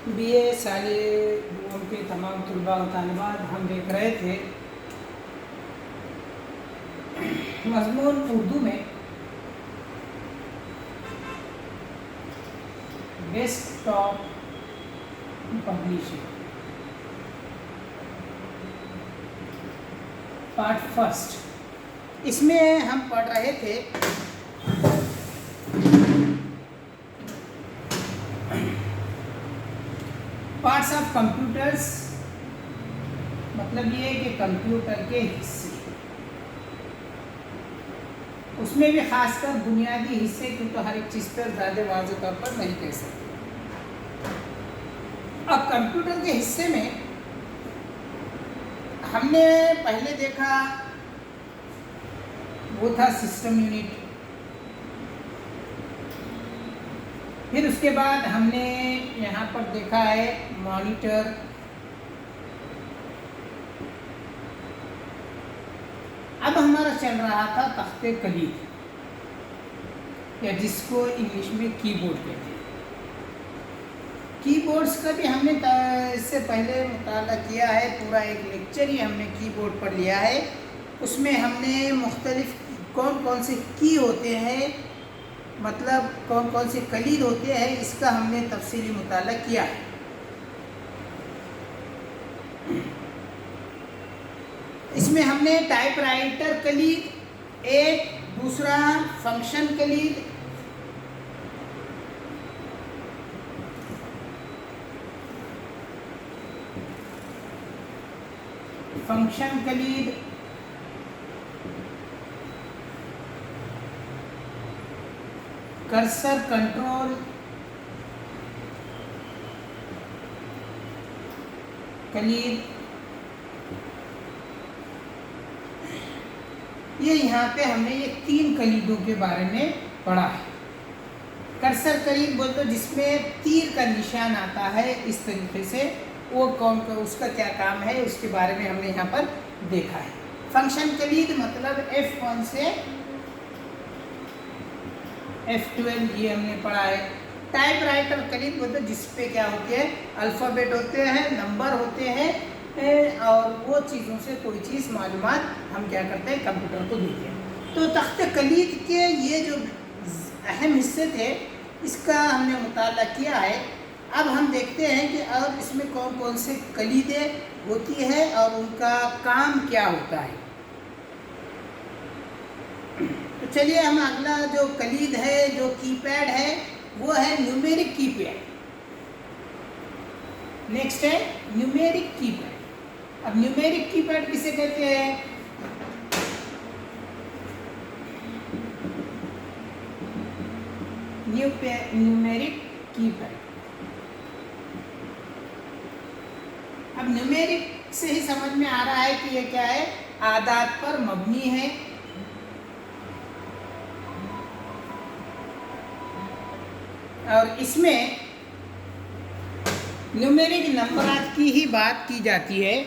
BA साले के तमाम तलबा व तालिबात हम देख रहे थे मज़मून उर्दू में डेस्कटॉप पब्लिशिंग पार्ट फर्स्ट। इसमें हम पढ़ रहे थे पार्ट्स ऑफ कंप्यूटर्स, मतलब ये है कि कंप्यूटर के हिस्से, उसमें भी खासकर बुनियादी हिस्से, क्योंकि हर एक चीज़ पर ज़्यादा वाज़ेह तौर पर नहीं कह सकते। अब कंप्यूटर के हिस्से में हमने पहले देखा वो था सिस्टम यूनिट, फिर उसके बाद हमने यहाँ पर देखा है मॉनिटर, अब हमारा चल रहा था तख्ते कलीद, या जिसको इंग्लिश में कीबोर्ड कहते हैं। कीबोर्ड्स का भी हमने इससे पहले मुताला किया है, पूरा एक लेक्चर ही हमने कीबोर्ड पर लिया है। उसमें हमने मुख्तलिफ कौन कौन से की होते हैं, मतलब कौन कौन से कलीद होते हैं, इसका हमने तफसीली मुताला किया है। इसमें हमने टाइपराइटर कलीद एक, दूसरा फंक्शन कलीद, फंक्शन कलीद, कर्सर कंट्रोल कलीद, ये यहाँ पे हमने ये 3 कलीदों के बारे में पढ़ा है। कर्सर कलीद बोल तो जिसमें तीर का निशान आता है इस तरीके से, वो कौन का उसका क्या काम है उसके बारे में हमने यहाँ पर देखा है। फंक्शन कलीद मतलब F1 से F12 ये हमने पढ़ा है। टाइपराइटर कलीद मतलब जिसपे क्या होते हैं, अल्फ़ाबेट होते हैं, नंबर होते हैं, और वो चीज़ों से कोई चीज़ मालूमात हम क्या करते हैं, कंप्यूटर को देते हैं। तो तख्ते कलीद के ये जो अहम हिस्से थे इसका हमने मुताला किया है। अब हम देखते हैं कि और इसमें कौन कौन से कलीदें होती है और उनका काम क्या होता है। तो चलिए हम अगला जो कलीद है, जो कीपैड है, वो है न्यूमेरिक कीपैड। नेक्स्ट है न्यूमेरिक कीपैड। अब न्यूमेरिक कीपैड किसे कहते हैं? Numeric keypad. अब न्यूमेरिक से ही समझ में आ रहा है कि ये क्या है, आदात पर मबनी है। और इसमें न्यूमेरिक नंबरात की ही बात की जाती है।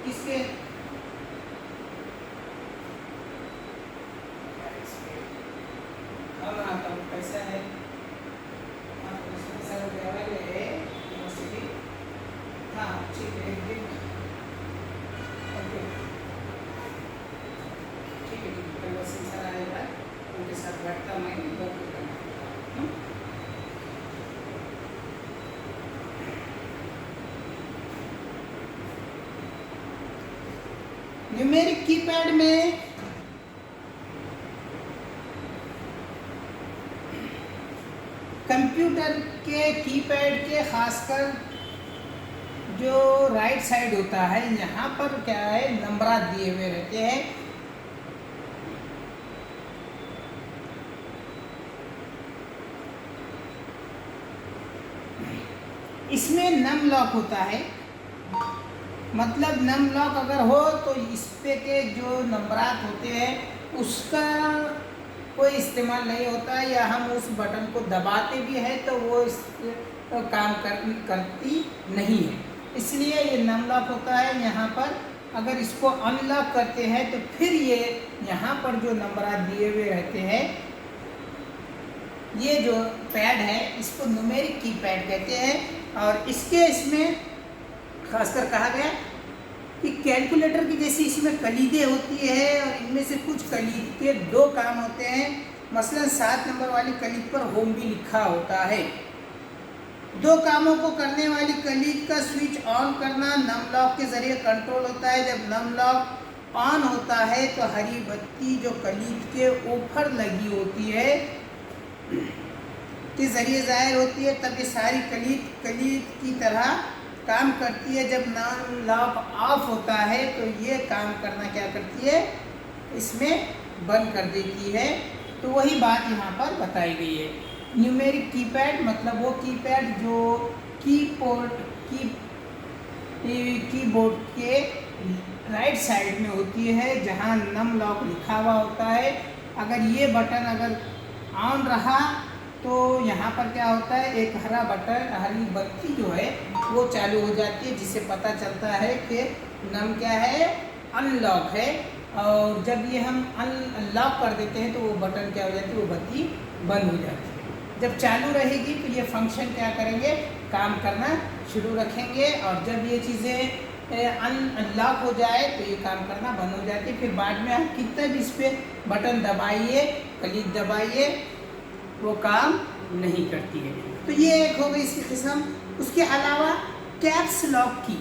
किसके कैसा है, हाँ ठीक है, एक दिन ओके ठीक है, कल वो सेंसर आएगा, उनके साथ बैठता मैं वर्क करना। न्यूमेरिक कीपैड में कंप्यूटर के कीपैड के खासकर जो राइट साइड होता है, यहाँ पर क्या है, नंबरात दिए हुए रहते हैं। इसमें नम लॉक होता है, मतलब नम लॉक अगर हो तो इस पे के जो नंबरात होते हैं उसका कोई इस्तेमाल नहीं होता है, या हम उस बटन को दबाते भी हैं तो वो इस काम करती नहीं है। इसलिए ये नम लॉक होता है। यहाँ पर अगर इसको अनलॉक करते हैं तो फिर ये यहाँ पर जो नंबर दिए हुए रहते हैं, ये जो पैड है इसको न्यूमेरिक कीपैड कहते हैं। और इसमें खासकर कहा गया कि कैलकुलेटर की जैसी इसमें कलीदें होती है, और इनमें से कुछ कलीद के 2 काम होते हैं। मसलन 7 नंबर वाली कलीद पर होम भी लिखा होता है। 2 कामों को करने वाली कलीद का स्विच ऑन करना नम लॉक के जरिए कंट्रोल होता है। जब नम लॉक ऑन होता है तो हरी बत्ती जो कलीद के ऊपर लगी होती है के जरिए जाहिर होती है, तब ये सारी कलीद की तरह काम करती है। जब नम लॉक ऑफ होता है तो ये काम करना क्या करती है, इसमें बंद कर देती है। तो वही बात यहाँ पर बताई गई है। न्यूमेरिक कीपैड मतलब वो कीपैड जो कीबोर्ड के राइट साइड में होती है, जहाँ नम लॉक लिखा हुआ होता है। अगर ये बटन अगर ऑन रहा तो यहाँ पर क्या होता है, एक हरी बत्ती जो है वो चालू हो जाती है, जिससे पता चलता है कि नम क्या है, अनलॉक है। और जब ये हम अनलॉक कर देते हैं तो वो बटन क्या हो जाती है, वो बत्ती बंद हो जाती है। जब चालू रहेगी तो ये फंक्शन क्या करेंगे, काम करना शुरू रखेंगे। और जब ये चीज़ें अनलॉक हो जाए तो ये काम करना बंद हो जाती है। फिर बाद में आप कितना भी इस पर बटन दबाइए, कलीद दबाइए, वो काम नहीं करती है। तो ये एक हो गई इसकी किस्म। उसके अलावा कैप्स लॉक की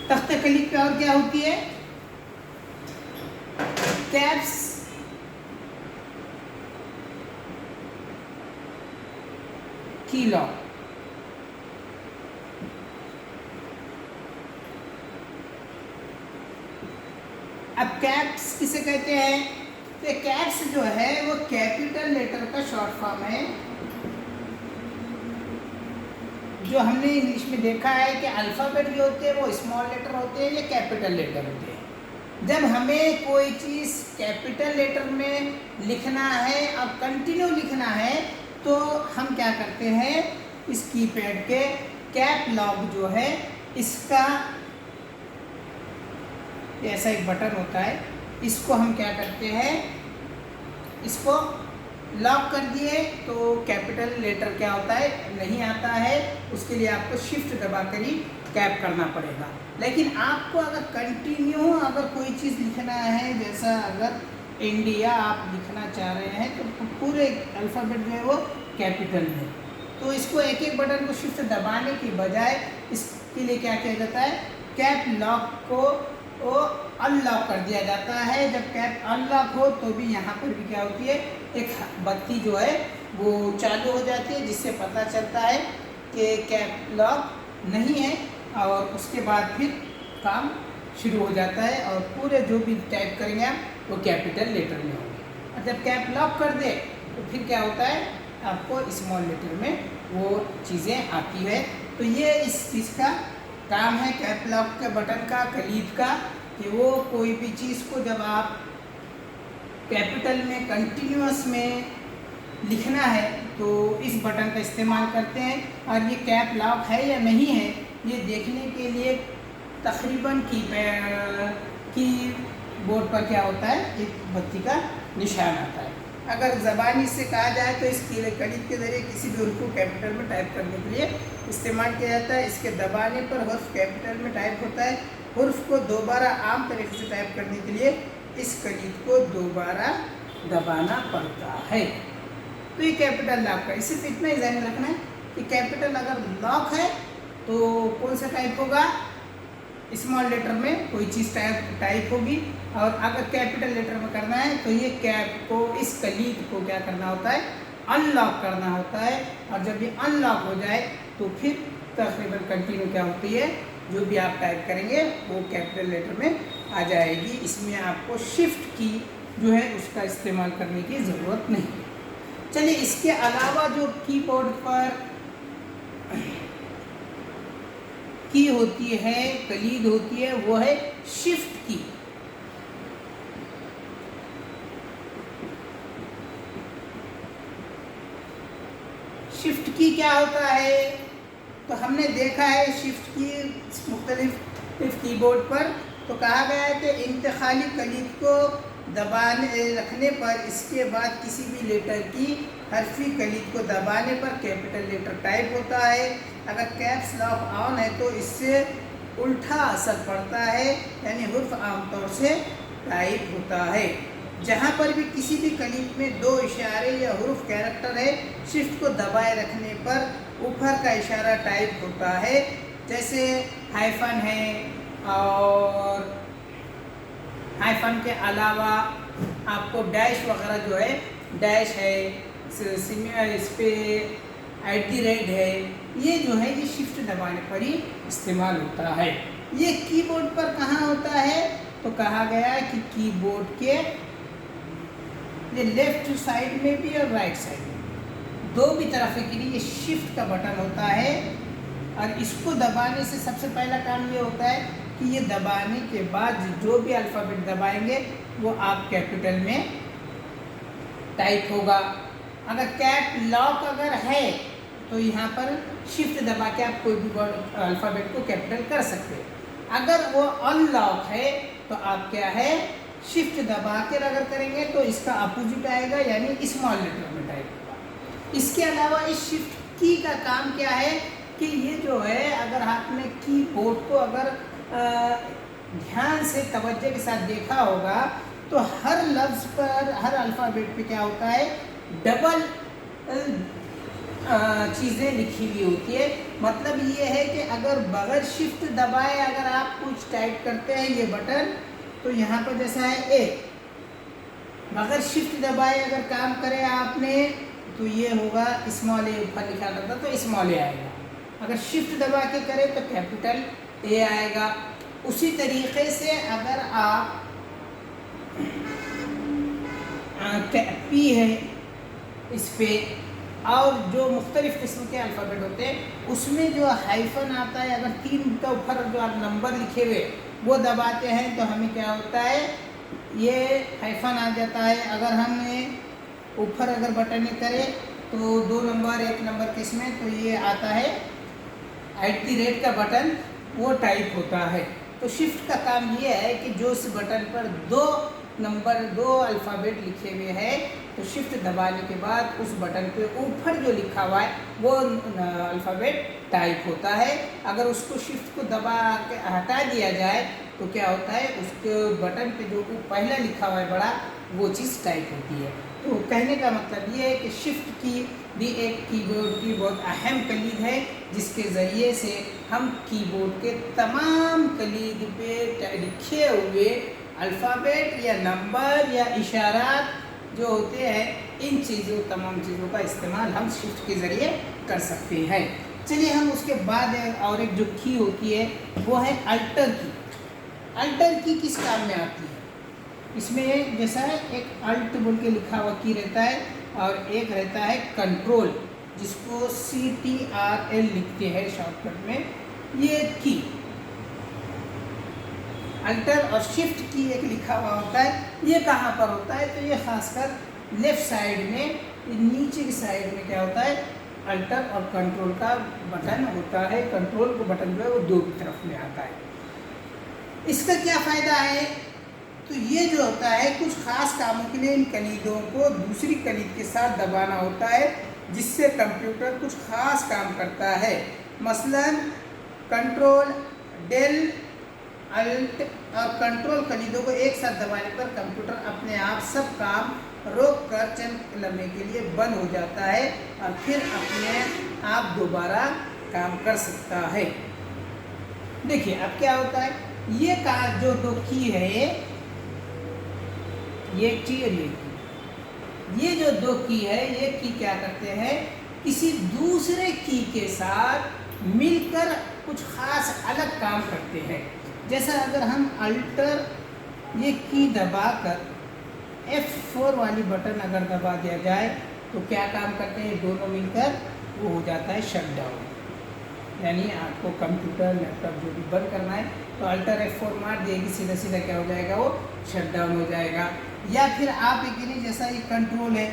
तख्ते कलीद पे और क्या होती है, कैप्स की लॉक। अब कैप्स किसे कहते हैं, तो कैप्स जो है वो कैपिटल लेटर का शॉर्ट फॉर्म है। जो हमने इंग्लिश में देखा है कि अल्फ़ाबेट जो होते हैं वो स्मॉल लेटर होते हैं या कैपिटल लेटर होते हैं। जब हमें कोई चीज़ कैपिटल लेटर में लिखना है और कंटिन्यू लिखना है तो हम क्या करते हैं, इस कीपैड के कैप लॉक जो है इसका ऐसा एक बटन होता है, इसको हम क्या करते हैं, इसको लॉक कर दिए तो कैपिटल लेटर क्या होता है, नहीं आता है। उसके लिए आपको शिफ्ट दबा कर ही कैप करना पड़ेगा। लेकिन आपको अगर कंटिन्यू अगर कोई चीज़ लिखना है, जैसा अगर इंडिया आप लिखना चाह रहे हैं तो पूरे अल्फ़ाबेट जो है वो कैपिटल में, तो इसको एक एक बटन को शिफ्ट दबाने की बजाय इसके लिए क्या किया जाता है, कैप लॉक को वो अनलॉक कर दिया जाता है। जब कैप अनलॉक हो तो भी यहाँ पर भी क्या होती है, एक बत्ती जो है वो चालू हो जाती है, जिससे पता चलता है कि कैप लॉक नहीं है। और उसके बाद फिर काम शुरू हो जाता है और पूरे जो भी टाइप करेंगे आप वो कैपिटल लेटर में होंगे। और जब कैप लॉक कर दे तो फिर क्या होता है, आपको स्मॉल लेटर में वो चीज़ें आती है। तो ये इस चीज़ का काम है कैप लॉक के बटन का, कलीद का, कि वो कोई भी चीज़ को जब आप कैपिटल में कंटिन्यूअस में लिखना है तो इस बटन का इस्तेमाल करते हैं। और ये कैप लॉक है या नहीं है ये देखने के लिए तकरीबन कीबोर्ड पर क्या होता है, एक बत्ती का निशान आता है। अगर ज़बानी से कहा जाए तो इस कलीद के ज़रिए किसी भी हुर्फ को कैपिटल में टाइप करने के लिए इस्तेमाल किया जाता है। इसके दबाने पर हुर्फ कैपिटल में टाइप होता है। हुर्फ को दोबारा आम तरीके से टाइप करने के लिए इस कलीद को दोबारा दबाना पड़ता है। तो ये कैपिटल लॉक का, सिर्फ इतना ही ध्यान रखना है कि कैपिटल अगर लॉक है तो कौन सा टाइप होगा, स्मॉल लेटर में कोई चीज़ टाइप होगी। और अगर कैपिटल लेटर में करना है तो ये कैप को, इस कलीद को क्या करना होता है, अनलॉक करना होता है। और जब ये अनलॉक हो जाए तो फिर तकरीबन कंटिन्यू क्या होती है, जो भी आप टाइप करेंगे वो कैपिटल लेटर में आ जाएगी। इसमें आपको शिफ्ट की जो है उसका इस्तेमाल करने की ज़रूरत नहीं है। चलिए, इसके अलावा जो कीबोर्ड पर की होती है, कलीद होती है, वो है शिफ्ट की। शिफ्ट की क्या होता है? तो हमने देखा है शिफ्ट की मुख्तलिफ कीबोर्ड पर, तो कहा गया है कि इंतकाली कलीद को दबाने रखने पर इसके बाद किसी भी लेटर की हरफी कलीद को दबाने पर कैपिटल लेटर टाइप होता है। अगर कैप्स लॉक ऑन है तो इससे उल्टा असर पड़ता है, यानी हुर्फ आमतौर से टाइप होता है। जहाँ पर भी किसी भी कलीद में दो इशारे या हुर्फ कैरेक्टर है, शिफ्ट को दबाए रखने पर ऊपर का इशारा टाइप होता है। जैसे हाइफन है, और हाइफन के अलावा आपको डैश वगैरह जो है, डैश है, इस पे @ है, ये जो है ये शिफ्ट दबाने पर ही इस्तेमाल होता है। ये कीबोर्ड पर कहाँ होता है? तो कहा गया है कि कीबोर्ड के ये लेफ्ट साइड में भी और राइट साइड में, दो भी तरफ के लिए ये शिफ्ट का बटन होता है। और इसको दबाने से सबसे पहला काम ये होता है कि ये दबाने के बाद जो भी अल्फ़ाबेट दबाएंगे वो आप कैपिटल में टाइप होगा। अगर कैप लॉक अगर है तो यहाँ पर शिफ्ट दबा के आप कोई भी अल्फ़ाबेट को कैपिटल कर सकते हैं। अगर वो अनलॉक है तो आप क्या है, शिफ्ट दबा के अगर करेंगे तो इसका अपोजिट आएगा, यानी स्मॉल लेटर में टाइप होगा। इसके अलावा इस शिफ्ट की का काम क्या है कि ये जो है, अगर आपने कीबोर्ड को अगर ध्यान से तवज्जो के साथ देखा होगा तो हर लफ्ज़ पर, हर अल्फ़ाबेट पे क्या होता है, डबल चीज़ें लिखी हुई होती है। मतलब ये है कि अगर बगैर शिफ्ट दबाए अगर आप कुछ टाइप करते हैं ये बटन, तो यहाँ पर जैसा है ए, बगैर शिफ्ट दबाए अगर काम करें आपने तो ये होगा स्मॉल ए, ऊपर लिखा रहता तो स्मॉल ए आएगा। अगर शिफ्ट दबा के करें तो कैपिटल ए आएगा। उसी तरीके से अगर आप पी है इस पे, और जो मुख्तलिफ़ किस्म के अल्फ़ाबेट होते हैं उसमें जो हाइफन आता है, अगर 3 के ऊपर जो नंबर लिखे हुए वो दबाते हैं तो हमें क्या होता है, ये हाइफन आ जाता है। अगर हम ऊपर अगर बटन करें तो 2 नंबर 1 नंबर किसमें, तो ये आता है @ का बटन, वो टाइप होता है। तो शिफ्ट का काम ये है कि जो इस बटन पर 2 नंबर 2 अल्फ़ाबेट लिखे हुए हैं तो शिफ्ट दबाने के बाद उस बटन पे ऊपर जो लिखा हुआ है वो अल्फ़ाबेट टाइप होता है। अगर उसको शिफ्ट को दबा के हटा दिया जाए तो क्या होता है, उसके बटन पे जो पहला लिखा हुआ है बड़ा, वो चीज़ टाइप होती है। तो कहने का मतलब ये है कि शिफ्ट की भी एक कीबोर्ड की बहुत अहम कलीद है, जिसके ज़रिए से हम कीबोर्ड के तमाम कलीद पे लिखे हुए अल्फ़ाबेट या नंबर या इशारात जो होते हैं, इन चीज़ों तमाम चीज़ों का इस्तेमाल हम शिफ्ट के ज़रिए कर सकते हैं। चलिए हम उसके बाद और एक जो की होती है वो है अल्टर की। अल्टर की किस काम में आती है? इसमें जैसा है एक अल्ट बोल के लिखा हुआ की रहता है और एक रहता है कंट्रोल, जिसको CTRL लिखते हैं शॉर्टकट में। ये की अल्टर और शिफ्ट की एक लिखा हुआ होता है। ये कहाँ पर होता है? तो ये खासकर लेफ़्ट साइड में, नीचे की साइड में क्या होता है, अल्टर और कंट्रोल का बटन होता है। कंट्रोल को बटन जो है वो 2 की तरफ में आता है। इसका क्या फ़ायदा है? तो ये जो होता है, कुछ ख़ास कामों के लिए इन कलीदों को दूसरी कलीद के साथ दबाना होता है, जिससे कंप्यूटर कुछ ख़ास काम करता है। मसलन कंट्रोल, डेल, अल्ट और कंट्रोल कलीदों को एक साथ दबाने पर कंप्यूटर अपने आप सब काम रोक कर चंद लम्हे के लिए बंद हो जाता है और फिर अपने आप दोबारा काम कर सकता है। देखिए अब क्या होता है, ये का जो 2 की है, ये की और ये जो 2 की है, ये की क्या करते हैं, किसी दूसरे की के साथ मिलकर कुछ ख़ास अलग काम करते हैं। जैसा अगर हम अल्टर ये की दबाकर F4 वाली बटन अगर दबा दिया जाए तो क्या काम करते हैं, दोनों मिलकर वो हो जाता है शट डाउन। यानी आपको कंप्यूटर लैपटॉप जो भी बंद करना है तो अल्टर F4 मार देगी, सीधा सीधा क्या हो जाएगा, वो शट डाउन हो जाएगा। या फिर आप एक नहीं, जैसा ये कंट्रोल है,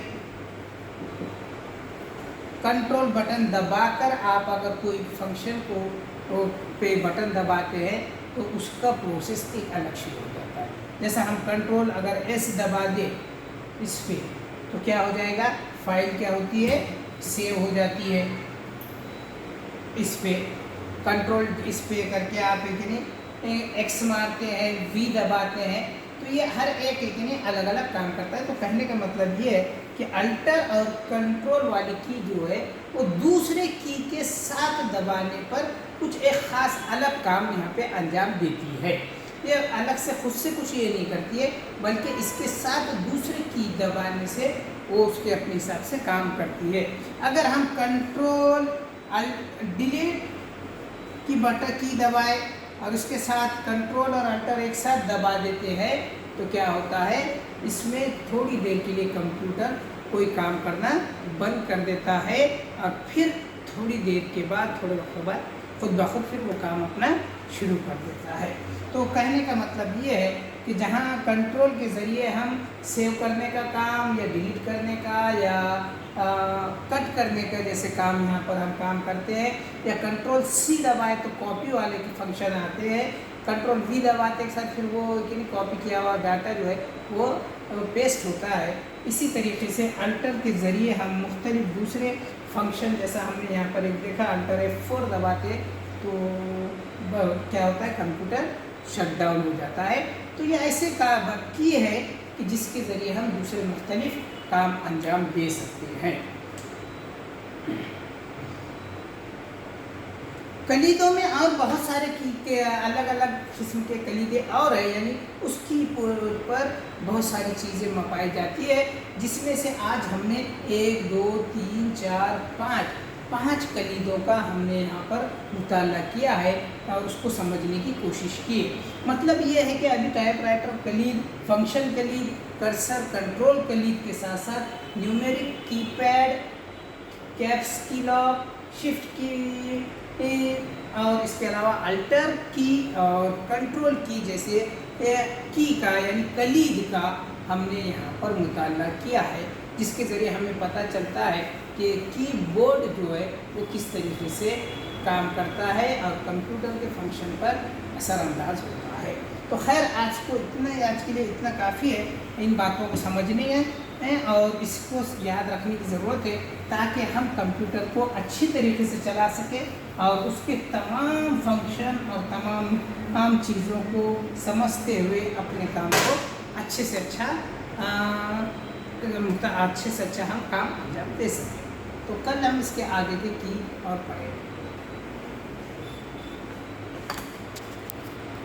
कंट्रोल बटन दबाकर आप अगर कोई फंक्शन को पे बटन दबाते हैं तो उसका प्रोसेस एक अलग शुरू हो जाता है। जैसा हम कंट्रोल अगर एस दबा दें इस पे तो क्या हो जाएगा, फाइल क्या होती है, सेव हो जाती है। इस पे कंट्रोल इस पे करके आप एक्स मारते हैं, वी दबाते हैं, तो ये हर एक अलग अलग काम करता है। तो कहने का मतलब ये है कि अल्टर और कंट्रोल वाली की जो है वो दूसरे की के साथ दबाने पर कुछ एक ख़ास अलग काम यहाँ पे अंजाम देती है। ये अलग से खुद से कुछ ये नहीं करती है, बल्कि इसके साथ दूसरे की दबाने से वो उसके अपने हिसाब से काम करती है। अगर हम कंट्रोल डिलीट की बटन की दबाए और इसके साथ कंट्रोल और अल्टर एक साथ दबा देते हैं तो क्या होता है, इसमें थोड़ी देर के लिए कंप्यूटर कोई काम करना बंद कर देता है और फिर थोड़ी देर के बाद, थोड़े वक्त बाद खुद ब खुद फिर वो काम अपना शुरू कर देता है। तो कहने का मतलब ये है कि जहाँ कंट्रोल के ज़रिए हम सेव करने का काम या डिलीट करने का या कट करने का जैसे काम यहाँ पर हम काम करते हैं, या कंट्रोल सी दबाए तो कॉपी वाले के फंक्शन आते हैं, कंट्रोल वी दबाते के साथ फिर वो कॉपी किया हुआ डाटा जो है वो पेस्ट होता है। इसी तरीके से अल्टर के ज़रिए हम मुख्तलिफ दूसरे फंक्शन, जैसा हमने यहाँ पर एक देखा, अल्टर F4 दबाते तो क्या होता है, कंप्यूटर शट डाउन हो जाता है। तो ये ऐसे की है कि जिसके ज़रिए हम दूसरे मुख्तलिफ काम अंजाम दे सकते हैं। कलीदों में और बहुत सारे की के अलग अलग किस्म के कलीदे और है, यानी उसकी पर बहुत सारी चीज़ें पाई जाती है, जिसमें से आज हमने 1 2 3 4 5 कलीदों का हमने यहाँ पर मुताला किया है और उसको समझने की कोशिश की। मतलब ये है कि अभी टाइपराइटर कलीद, फंक्शन कलीद, कर्सर कंट्रोल कलीद के साथ साथ न्यूमेरिक कीपैड, कैप्स की लॉक, शिफ्ट की और इसके अलावा अल्टर की और कंट्रोल की जैसे की का यानी कलीद का हमने यहाँ पर मुताला किया है, जिसके ज़रिए हमें पता चलता है कि कीबोर्ड जो है वो किस तरीके से काम करता है और कंप्यूटर के फंक्शन पर असरअंदाज होता है। तो खैर आज के लिए इतना काफ़ी है, इन बातों को समझने हैं और इसको याद रखने की ज़रूरत है ताकि हम कंप्यूटर को अच्छी तरीके से चला सकें और उसके तमाम फंक्शन और तमाम चीज़ों को समझते हुए अपने काम को अच्छे से अच्छा हम काम अंजाम दे सकें। तो कल हम इसके आगे की और पढ़ेंगे।